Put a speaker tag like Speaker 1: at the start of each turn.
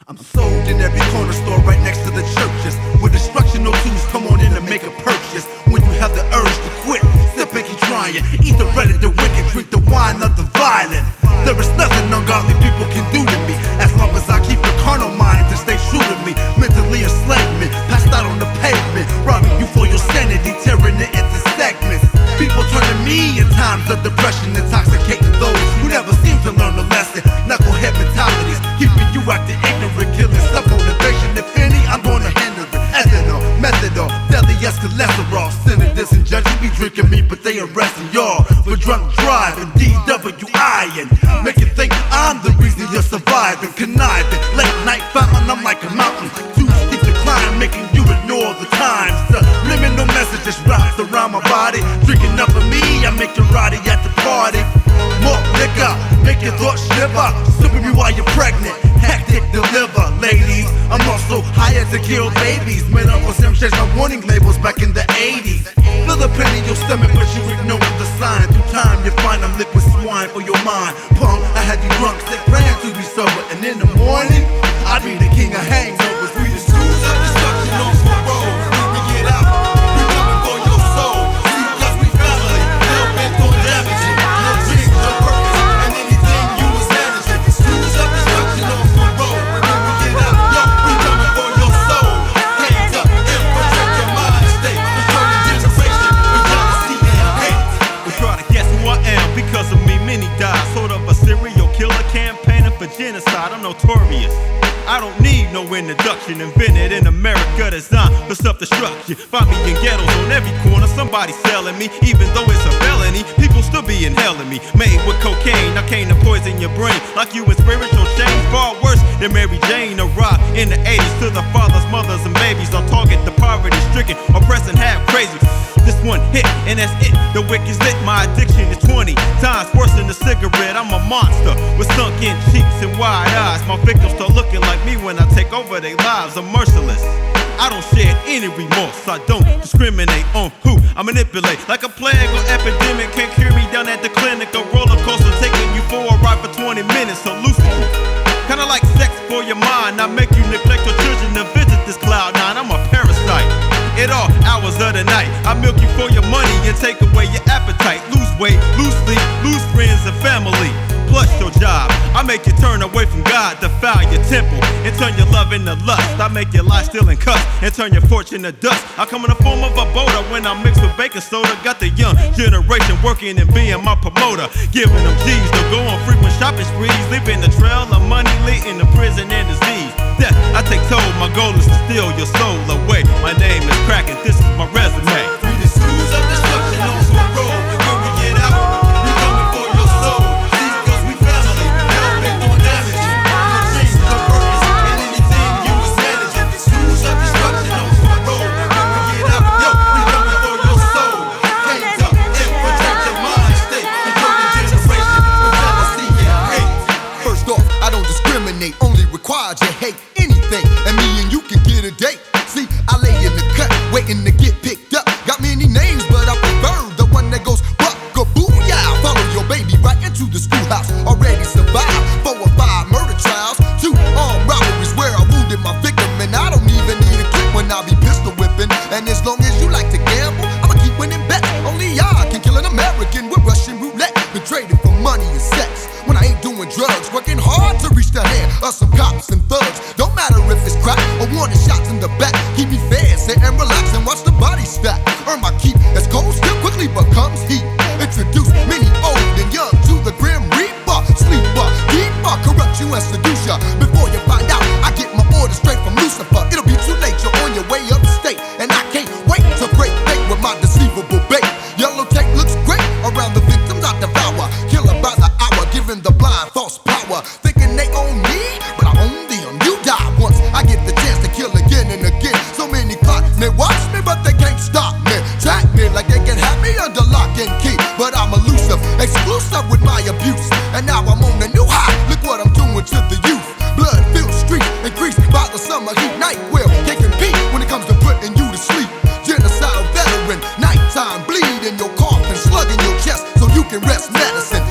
Speaker 1: I'm sold in every corner store right next to the churches, with instructional tools. Come on in and make a purchase. When you have the urge to quit, step and keep trying. Eat the bread of the wicked, drink the wine of the violent. There is nothing ungodly people can do to me, as long as I keep the carnal mind to stay true to me. Mentally enslavement, passed out on the pavement, robbing you for your sanity, tearing it into segments. People turn to me in times of depression, intoxicating those who never seem to learn the lesson. Knucklehead mentalities, keeping you acting ignorant, killing self-motivation. If any, I'm gonna handle it. Ethanol, methadone, deadly as cholesterol. Senators and judges be drinking me, but they arresting y'all for drunk driving, DWI-ing. Make you think I'm the reason you're surviving. Conniving, late night fountain, I'm like a mountain, too steep to climb, making you ignore the times. Subliminal messages wrapped around my body. Drinking up of me, I make you rowdy at the party. More liquor, make your thoughts shiver. Sipping me while you're pregnant, hectic deliver. Ladies, I'm also hired to kill babies. Man, Uncle Sam changed my warning labels back in the 80s. Feel the pain in your stomach, but you ignore the sign. Through time, you find I'm liquid swine for your mind. Punk, I had you drunk, sick, praying to be sober. And in the morning, I'd be the king of hangovers. We the schools of destruction on the road. We get out, we coming for your soul. See, cause we family, hell bent on damaging your dreams, your purpose, and anything you was managing. Schools of destruction on the road. We get out, yo, we coming for your soul. Hands up and protect your mind state. Destroying generation with jealousy and hate.
Speaker 2: They try to guess who I am. Because of me, many died. Sort of a serial killer campaigning for genocide. I'm notorious. I don't need no introduction. Invented in America, designed for self-destruction. Find me in ghettos on every corner, somebody selling me. Even though it's a felony, people still be inhaling me. Made with cocaine, I came to poison your brain. Like you in spiritual chains, far worse than Mary Jane. Arrived in the 80s to the fathers, mothers, and babies. On target, the poverty-stricken, oppressing half crazy. This one hit, and that's it. The wick is lit, my addiction is 20 times worse than a cigarette. I'm a monster with sunken cheeks and wide eyes. My victims start looking like me when I take over their lives. I'm merciless. I don't shed any remorse. I don't discriminate on who I manipulate. Like a plague or epidemic, can't cure me down at the clinic. A roller coaster taking you for a ride for 20 minutes. Hallucinate. Kinda like sex for your mind. I make you neglect your children to visit this cloud nine. I'm a parasite. At all hours of the night, I milk you for your money and take away your appetite. Lose weight, lose sleep, lose friends and family. Plus your job, I make you turn away from God, defile your temple, and turn your love into lust. I make your life steal and cuss, and turn your fortune to dust. I come in the form of a boulder when I mix with baking soda. Got the young generation working and being my promoter, giving them G's to go on frequent shopping sprees, leaving a trail of money leading to prison and disease. Death, I take toll, my goal is to steal your soul away. My name is Crack and this is my resume.
Speaker 1: We the schools of destruction on the road. When we get out, we coming for your soul. See, cause we family, hell bent on damaging your dreams, your purpose, and anything you was managing. Schools of destruction on the road. When we get out, yo, we coming for your soul. Hands up and protect your mind state. Destroying generation with jealousy and hate.
Speaker 3: First off, I don't discriminate, only require you hate anything, and me and you can get a date. See, I lay in the cut, waiting to get picked up. Got many names, but I prefer the one that goes buck-a-boo-yow. Follow your baby right into the schoolhouse. Already survived 4 or 5 murder trials, 2 armed robberies where I wounded my victim, and I don't even need a clip when I be pistol whipping. And as long as you like to gamble, I'ma keep winning bets. Only I can kill an American with Russian roulette. Been traded for money and sex when I ain't doing drugs, working hard to reach the hand of some cops and thugs. Don't matter if it's crack or warning shots in the back. Keep me fair, sit and relax and watch the body stack. Earn my keep as cold still quickly becomes heat. Introduce many old and young to the grim reaper. Sleeper, keeper, corrupt you and seduce ya. Before you find out, I get my orders straight from Lucifer. It'll be too late, you're on your way upstate, and I can't wait to break bait with my deceivable bait. Yellow tape looks great around the victims I devour. Killer by the hour, giving the blind false power. Thinking they own me, but I own them. You die once, I get the chance to kill again and again. So many caught me, watch me, but they can't stop me. Track me like they can have me under lock and key. But I'm elusive, exclusive with my abuse. And now I'm on a new high, look what I'm doing to the youth. Blood-filled streets, increased by the summer heat. Night will can't compete when it comes to putting you to sleep. Genocidal veteran, nighttime bleed in your coffin, slug in your chest so you can rest medicine.